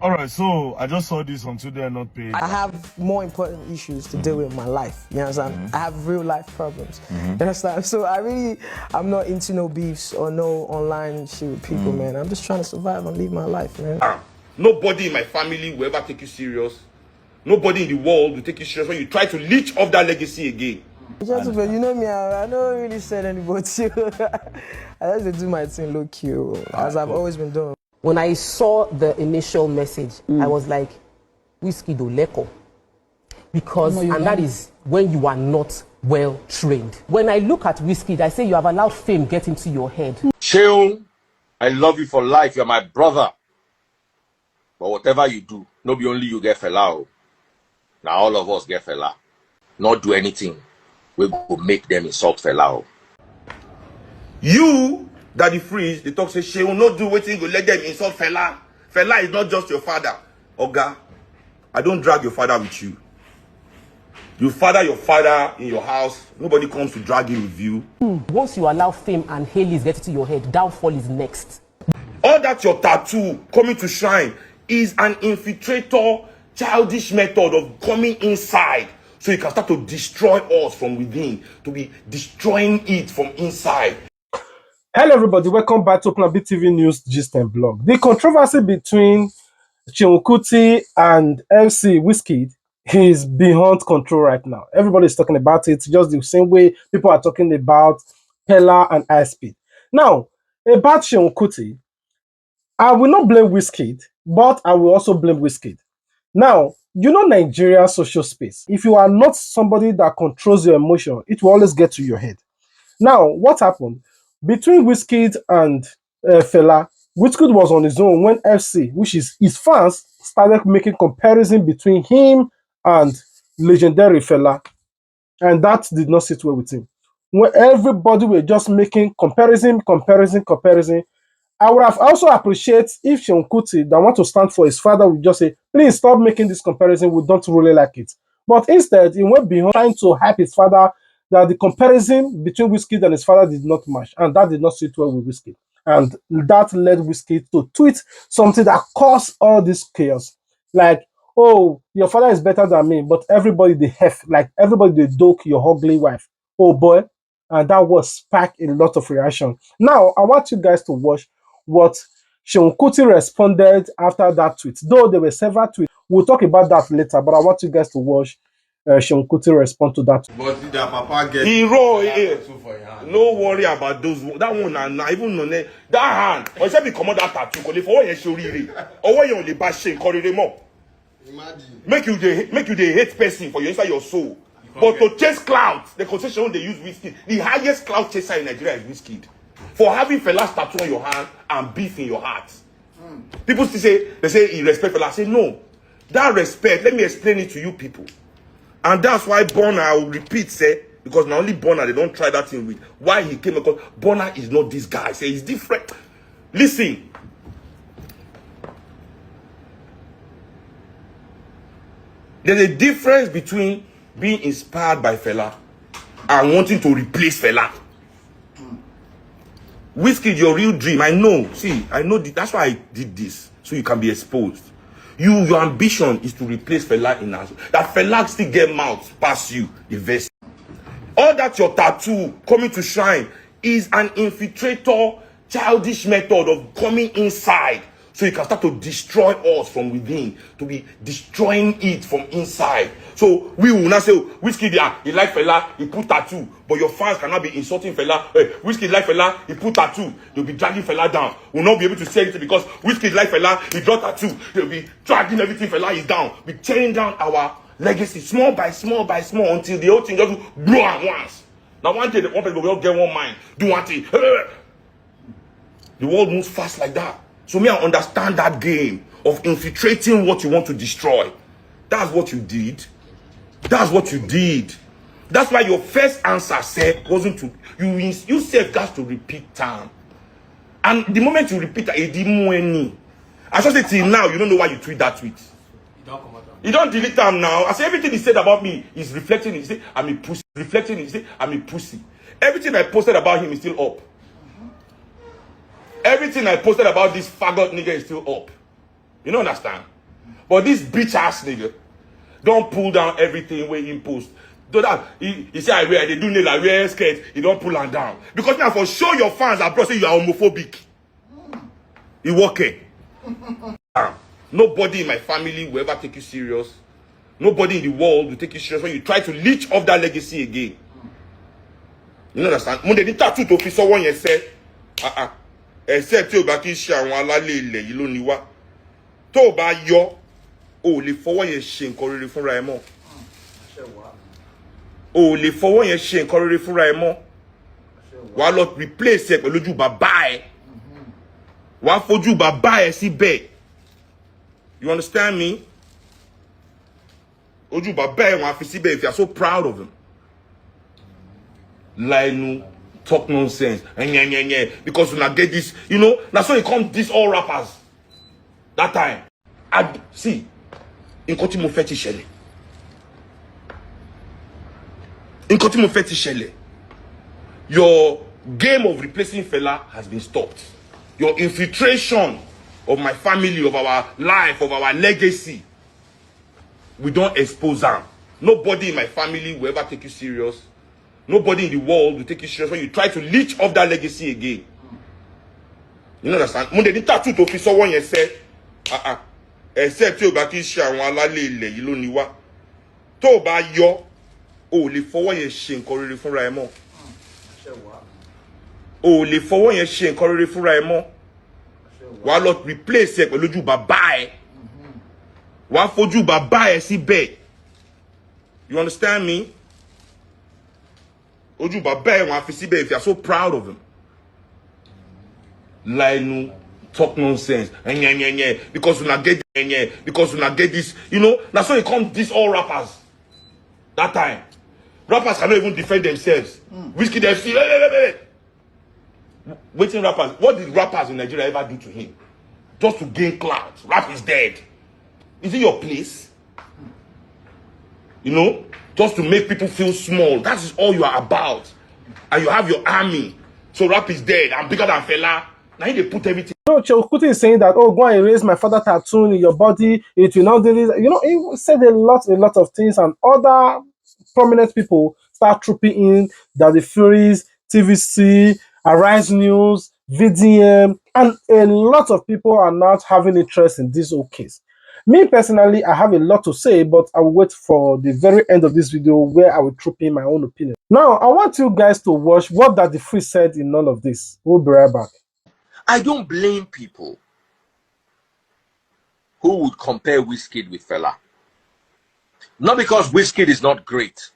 All right, so I just saw this on Today Not Paid. I have more important issues to deal with in my life. You understand? I have real life problems. You understand? So I'm not into no beefs or no online shit with people, man. I'm just trying to survive and live my life, man. Nobody in my family will ever take you serious. Nobody in the world will take you serious when you try to leech off that legacy again. Gentlemen, you know me, I don't really send anybody to I just do my thing low key, as I've always been doing. When I saw the initial message, I was like, WIZKID Oleko. Because, and that is when you are not well trained. When I look at WIZKID, I say you have allowed fame get into your head. Seun, I love you for life. You're my brother. But whatever you do, no be only you get FELA. Now all of us get FELA. Not do anything. We go make them insult FELA. You, Daddy Freeze, they talk say Seun not do waiting, go let them insult FELA. FELA is not just your father. Oga, I don't drag your father with you. You father your father in your house. Nobody comes to drag him with you. Once you allow fame and Haley's get into your head, downfall is next. All that your tattoo coming to shine is an infiltrator, childish method of coming inside so you can start to destroy us from within, to be destroying it from inside. Hello everybody, welcome back to Plan B TV News Gist and Blog. The controversy between KUTI and FC WIZKID is beyond control right now. Everybody is talking about it just the same way people are talking about FELA and ISP. Now, about KUTI, I will not blame WIZKID, but I will also blame WIZKID. Now, you know Nigerian social space. If you are not somebody that controls your emotion, it will always get to your head. Now, what happened? Between WIZKID and FELA, WIZKID was on his own when FC, which is his fans, started making comparison between him and legendary FELA, and that did not sit well with him. When everybody were just making comparison, I would have also appreciate if Seun Kuti that want to stand for his father would just say, please stop making this comparison, we don't really like it. But instead, he went beyond trying to hype his father that the comparison between WIZKID and his father did not match, and that did not sit well with WIZKID. And that led WIZKID to tweet something that caused all this chaos. Like, oh, your father is better than me, but everybody they hef, like everybody they doke your ugly wife. Oh boy. And that was sparked a lot of reaction. Now, I want you guys to watch what Seun Kuti responded after that tweet. Though there were several tweets, we'll talk about that later, but I want you guys to watch Seun Kuti respond to that. But did that papa get hero? No worry about those. That one na even no that hand. Or say be comot that tattoo. Cause for when you show riri, or when you only bash shame, correct more. Imagine. Make you the hate person for your inside your soul. But to chase clout, the concession they use WIZKID. The highest clout chaser in Nigeria is WIZKID. For having FELA's tattoo on your hand and beef in your heart. People still say, they say he respect FELA. I say no. That respect, let me explain it to you people. And that's why Bonner, I will repeat, say, because not only Bonner, they don't try that thing with. Why he came across, Bonner is not this guy. Say he's different. Listen. There's a difference between being inspired by FELA and wanting to replace FELA. WIZKID, your real dream, I know. See, I know that's why I did this. So you can be exposed. Your ambition is to replace FELA in us. That FELA still get mouth past you, the vest. All that your tattoo coming to shine is an infiltrator, childish method of coming inside so you can start to destroy us from within, to be destroying it from inside. So we will not say, oh, WIZKID, yeah, he like FELA, he put tattoo, but your fans cannot be insulting FELA. Hey, WIZKID like FELA, he put tattoo, they'll be dragging FELA down. We'll not be able to say anything because WIZKID like FELA, he draw tattoo, they'll be dragging everything FELA is down, be tearing down our legacy small by small until the whole thing just blow at once. Now one day, one people will get one mind, do one thing. The world moves fast like that. So me, I understand that game of infiltrating what you want to destroy. That's what you did. That's what you did. That's why your first answer said wasn't to you said got to repeat time. And the moment you repeat that, it didn't win. I just say till now, you don't know why you tweet that tweet. You don't delete them now. I say everything he said about me is reflecting. He said I'm a pussy. Reflecting. He said I'm a pussy. Everything I posted about him is still up. Everything I posted about this faggot nigga is still up. You don't understand? But this bitch ass nigga don't pull down everything where he post. Do that. He say I wear, they do nail, I wear skirt, he don't pull them down. Because now for show your fans abroad say you are homophobic. You working. Nobody in my family will ever take you serious. Nobody in the world will take you serious when you try to leech off that legacy again. You understand? When they did tattoo to fi someone you say, except you back in share one la lele, you don't know what. To ba yo, oh, le forward your shin, corridor for Raymond. Oh, le forward your shin, corridor for Raymond. Why not replace it with you babae? Why for you babae si be? You understand me? Oju babae wan fi si be if you are so proud of him. Lie no, talk nonsense, because when I get this, you know, that's why it comes this all rappers. That time, I see, in Kotimo Feti Shele. In Kotimo Feti Shele, your game of replacing FELA has been stopped. Your infiltration of my family, of our life, of our legacy, we don't expose them. Nobody in my family will ever take you serious. Nobody in the world will take you serious when you try to leech off that legacy again. You understand? When they did tattoo to fi someone you say, except you back in share one la lele, you don't know what. To ba yo, oh, le forward your shin, corridor for Raymond. Oh, le forward your shin, corridor for Raymond. Why not replace it with you babae? Why for you babae si be? You understand me? Oju babae wan fi si be if you are so proud of him. Lie no, talk nonsense, because when I get this, you know, that's why it comes this all rappers. That time, rappers cannot even defend themselves. WIZKID FC, waiting rappers. What did rappers in Nigeria ever do to him? Just to gain clout. Rap is dead. Is it your place? You know, just to make people feel small. That is all you are about. And you have your army. So rap is dead. I'm bigger than FELA. Now they put everything. No, KUTI is saying that, oh, go and erase my father tattoo in your body. It will not do this. You know, he said a lot of things, and other prominent people start trooping in. That the Furies, TVC, Arise News, VDM, and a lot of people are not having interest in this whole case. Me personally, I have a lot to say, but I will wait for the very end of this video where I will troop in my own opinion. Now, I want you guys to watch what that the Free said in all of this. We'll be right back. I don't blame people who would compare WIZKID with FELA. Not because WIZKID is not great.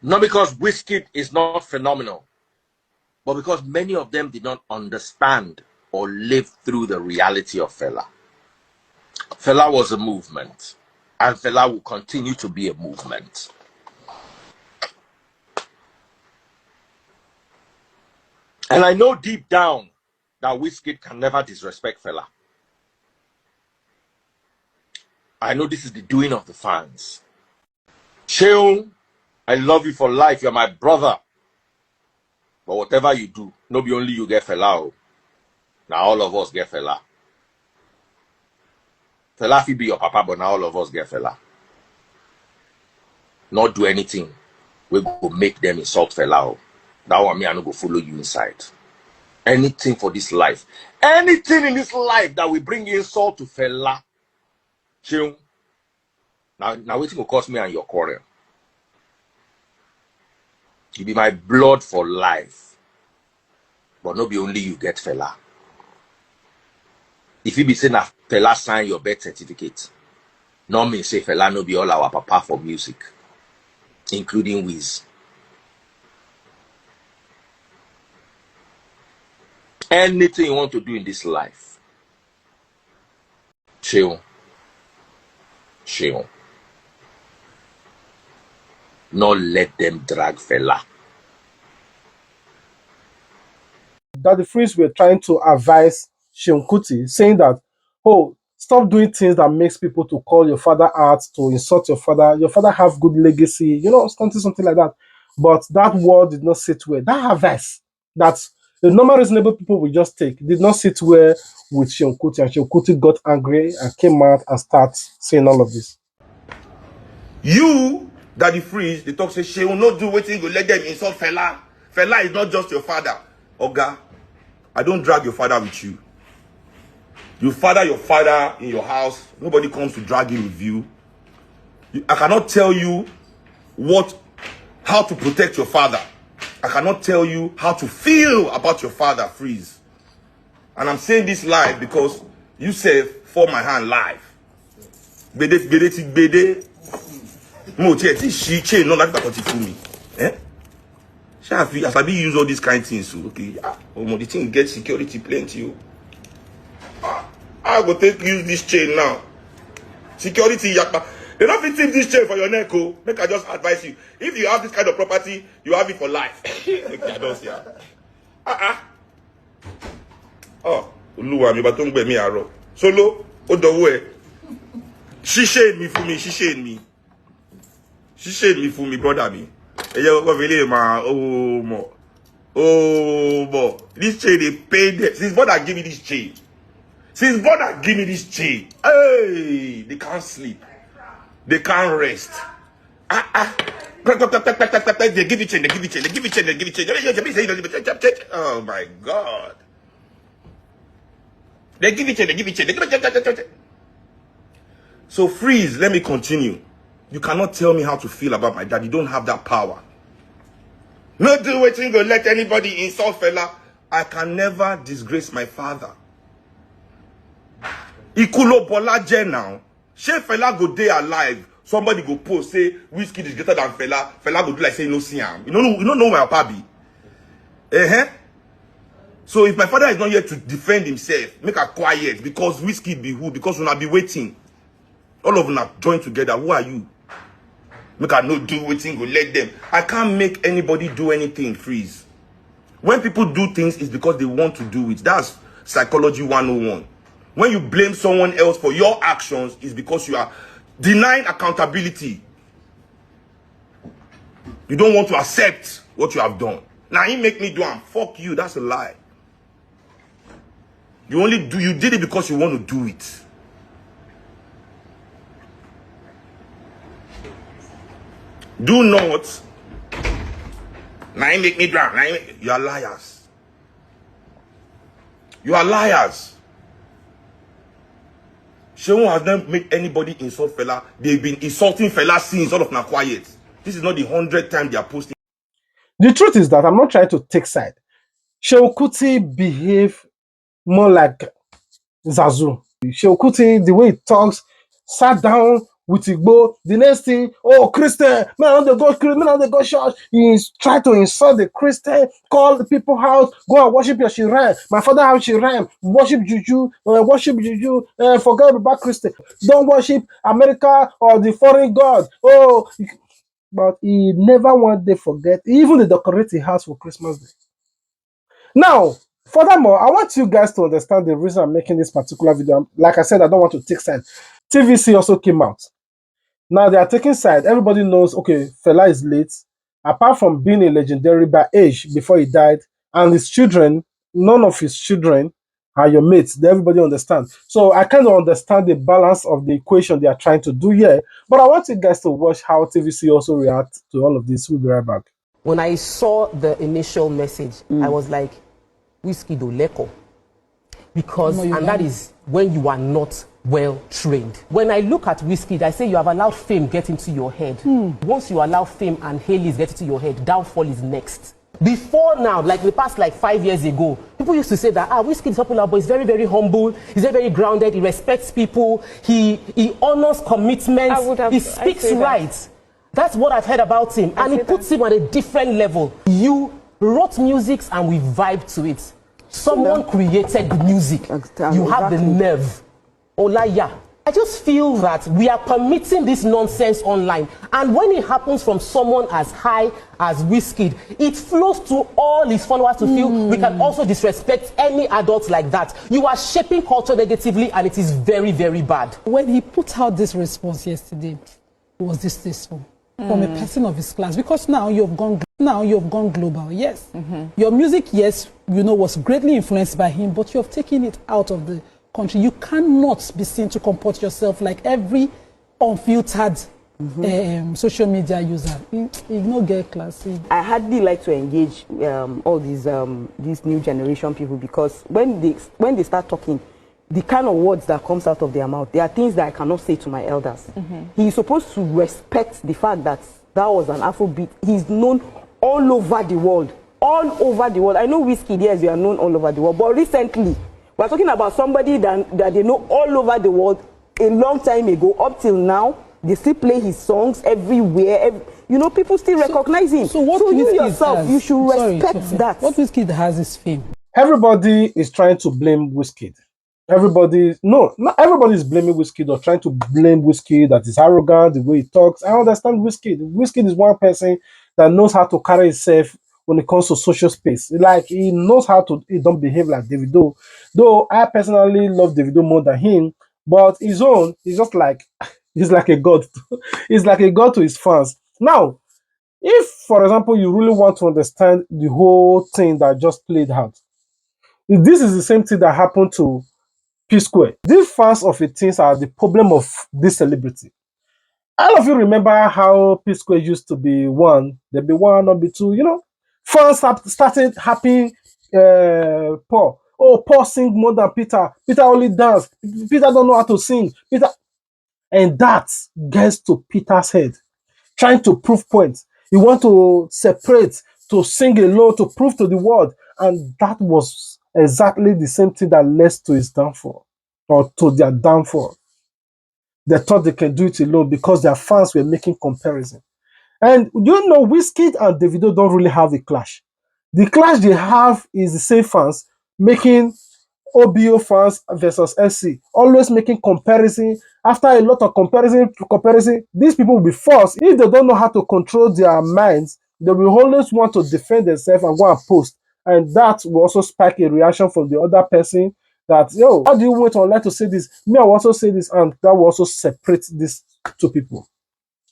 Not because WIZKID is not phenomenal. But because many of them did not understand or live through the reality of FELA. FELA was a movement. And FELA will continue to be a movement. And I know deep down that WIZKID can never disrespect FELA. I know this is the doing of the fans. Seun, I love you for life. You're my brother. But whatever you do, no be only you get FELA. Now all of us get FELA. FELA will be your papa, but now all of us get FELA. Not do anything. We go make them insult FELA. That one me, I no go follow you inside. Anything for this life. Anything in this life that will bring insult to FELA. Seun. Now waiting will cost me and your quarrel. You be my blood for life. But no be only you get FELA. If you be saying that FELA sign your birth certificate, no mean say FELA no be all our papa for music, including Wiz. Anything you want to do in this life, Seun. Not let them drag FELA. That the Frees were trying to advise Seun KUTI, saying that, oh, stop doing things that makes people to call your father out, to insult your father. Your father have good legacy, you know, something like that. But that word did not sit well. That advice that The normal reasonable people will just take. Did not sit well with Seun Kuti, and Seun Kuti got angry and came out and started saying all of this. You, Daddy Freeze, they talk say she will not do waiting, go let them insult Fela. Fela is not just your father. Oga, I don't drag your father with you. You father your father in your house. Nobody comes to drag him with you. I cannot tell you how to protect your father. I cannot tell you how to feel about your father, Freeze. And I'm saying this live because you said for my hand live. Bede. Mo she chain not like that for me. Eh? As I be use all these kind of things, okay. The thing get security plenty. I go use this chain now. Security yakba. They don't fit take this chain for your neck, oh. Make I just advise you. If you have this kind of property, you have it for life. Okay, I don't see her. Oh, Oluwa mi baton gbe mi aro. Solo, odowo. She shade me for me. She shade me. She shade me for me, brother me. E je go vele ma oh, this chain they paid them. Since brother give me this chain. Hey, they can't sleep. They can't rest. They give it chain. Oh my God. They give it chain. So Freeze, let me continue. You cannot tell me how to feel about my dad. You don't have that power. No do waiting to let anybody insult Fela. I can never disgrace my father. Ikulo Bolaje now. She Fela go day alive. Somebody go post say WIZKID is greater than Fela. Fela go do like say no see him. You don't know where Papa be. So if my father is not here to defend himself, make her quiet because WIZKID be who? Because we'll not be waiting. All of them are joined together. Who are you? Make her not do waiting, go let them. I can't make anybody do anything, Freeze. When people do things, it's because they want to do it. That's psychology 101. When you blame someone else for your actions, it's because you are denying accountability. You don't want to accept what you have done. Now he make me do it. Fuck you. That's a lie. You did it because you want to do it. Do not. Now he make me drown. You are liars. You are liars. Seun has not made anybody insult Fela. They've been insulting Fela since all of them are quiet. This is not the 100th time they are posting. The truth is that I'm not trying to take side. Seun Kuti behave more like Zazu. Seun Kuti, the way he talks, sat down with Igbo. The next thing, oh, Christian, man, they go church. He tried to insult the Christian, call the people house, go and worship your Shiran. My father house Shiran, worship Juju, forget about Christian. Don't worship America or the foreign god. Oh, but he never one day forget. He even decorate the house for Christmas Day. Now, furthermore, I want you guys to understand the reason I'm making this particular video. Like I said, I don't want to take side. TVC also came out. Now they are taking side. Everybody knows, okay, Fela is late. Apart from being a legendary by age before he died, and his children, none of his children are your mates. Everybody understands. So I kind of understand the balance of the equation they are trying to do here. But I want you guys to watch how TVC also react to all of this. We'll be right back. When I saw the initial message, I was like, WIZKID Oleko. Because, and that is when you are not well trained. When I look at WIZKID, I say you have allowed fame get into your head. Once you allow fame and Haileys get into your head, downfall is next. Before now, like the past 5 years ago, people used to say that WIZKID is popular, but he's very, very humble, he's very, very grounded, he respects people, he honors commitments, he speaks right. That's what I've heard about him, and it puts him at a different level. You wrote music and we vibed to it. Someone created the music. You have the nerve. Olaya. I just feel that we are permitting this nonsense online, and when it happens from someone as high as WIZKID, it flows to all his followers to feel we can also disrespect any adults like that. You are shaping culture negatively, and it is very, very bad. When he put out this response yesterday, it was distasteful from a person of his class, because now you've gone global. Yes, your music, yes, was greatly influenced by him, but you have taken it out of the country. You cannot be seen to comport yourself like every unfiltered social media user. You no get classy. I hardly like to engage all these new generation people, because when they start talking, the kind of words that comes out of their mouth, there are things that I cannot say to my elders. He's supposed to respect the fact that that was an Afrobeat. He's known all over the world. All over the world. I know WIZKID, yes, you are known all over the world, but recently, we're talking about somebody that they know all over the world a long time ago. Up till now, they still play his songs everywhere. People still recognize him. So what you WIZKID yourself, has, you should respect that. What WIZKID has is fame. Everybody is trying to blame WIZKID. Not everybody is blaming WIZKID or trying to blame WIZKID that is arrogant, the way he talks. I understand WIZKID. WIZKID is one person that knows how to carry himself when it comes to social space. Like, he knows he don't behave like Davido. Though I personally love Davido more than him, but his own is just like, he's like a god. He's like a god to his fans. Now, if, for example, you really want to understand the whole thing that just played out, this is the same thing that happened to P-Square. These fans of a things are the problem of this celebrity. All of you remember how P-Square used to be one, there be one, number two, Fans started happening, Paul. Oh, Paul sing more than Peter. Peter only dance. Peter don't know how to sing. And that gets to Peter's head, trying to prove points. He want to separate, to sing alone, to prove to the world. And that was exactly the same thing that led to his downfall, or to their downfall. They thought they can do it alone because their fans were making comparison. And WIZKID and Davido don't really have a clash. The clash they have is the same fans making OBO fans versus SC, always making comparison. After a lot of comparison, these people will be forced. If they don't know how to control their minds, they will always want to defend themselves and go and post. And that will also spark a reaction from the other person that, how do you want online to say this? Me, I will also say this, and that will also separate these two people.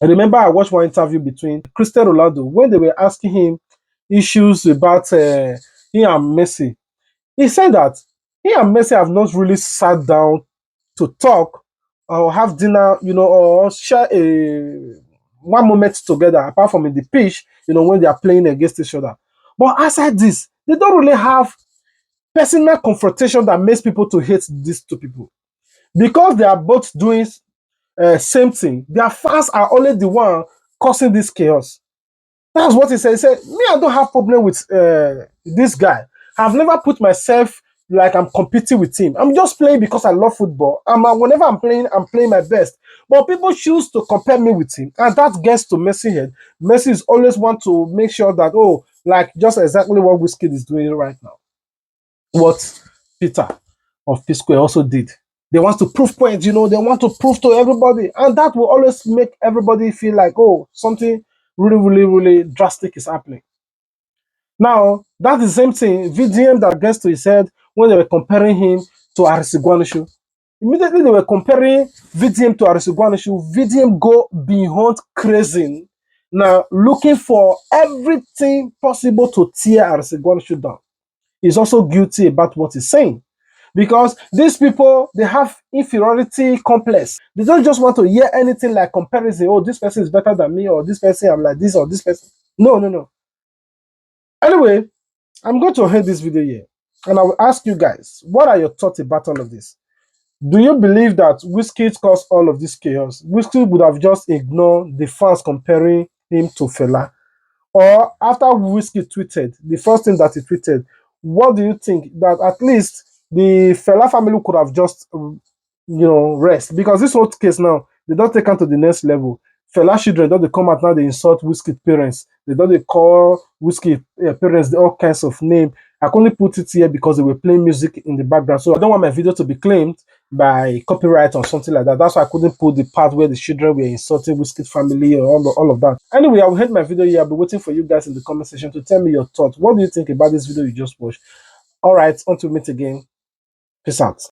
I remember I watched one interview between Cristiano Ronaldo when they were asking him issues about him and Messi. He said that he and Messi have not really sat down to talk or have dinner, or share one moment together, apart from in the pitch, when they are playing against each other. But aside this, they don't really have personal confrontation that makes people to hate these two people. Because they are both doing same thing, their fans are only the one causing this chaos. That's what he said. He said, me, I don't have problem with this guy. I've never put myself like I'm competing with him. I'm just playing because I love football. Whenever I'm playing my best. But people choose to compare me with him. And that gets to Messi head. Messi is always want to make sure that, like just exactly what WIZKID is doing right now. What Peter of P-Square also did. They want to prove points, they want to prove to everybody. And that will always make everybody feel like, something really, really, really drastic is happening. Now, that's the same thing, VDM that gets to his head when they were comparing him to Arisiguanishu. Immediately they were comparing VDM to Arisiguanishu. VDM go beyond crazy, now looking for everything possible to tear Arisiguanishu down. He's also guilty about what he's saying. Because these people, they have inferiority complex. They don't just want to hear anything like comparison. Oh, this person is better than me, or this person I'm like this, or this person. No. Anyway, I'm going to end this video here. And I will ask you guys, what are your thoughts about all of this? Do you believe that WIZKID caused all of this chaos? WIZKID would have just ignored the fans comparing him to FELA? Or after WIZKID tweeted, the first thing that he tweeted, what do you think that at least the FELA family could have just, rest? Because this whole case now, they don't take him to the next level. FELA children, don't they come out now, they insult WIZKID parents. They don't they call WIZKID parents all kinds of names. I only put it here because they were playing music in the background. So I don't want my video to be claimed by copyright or something like that. That's why I couldn't put the part where the children were insulting WIZKID family or all of that. Anyway, I will end my video here. I'll be waiting for you guys in the comment section to tell me your thoughts. What do you think about this video you just watched? All right, until we meet again. Peace out.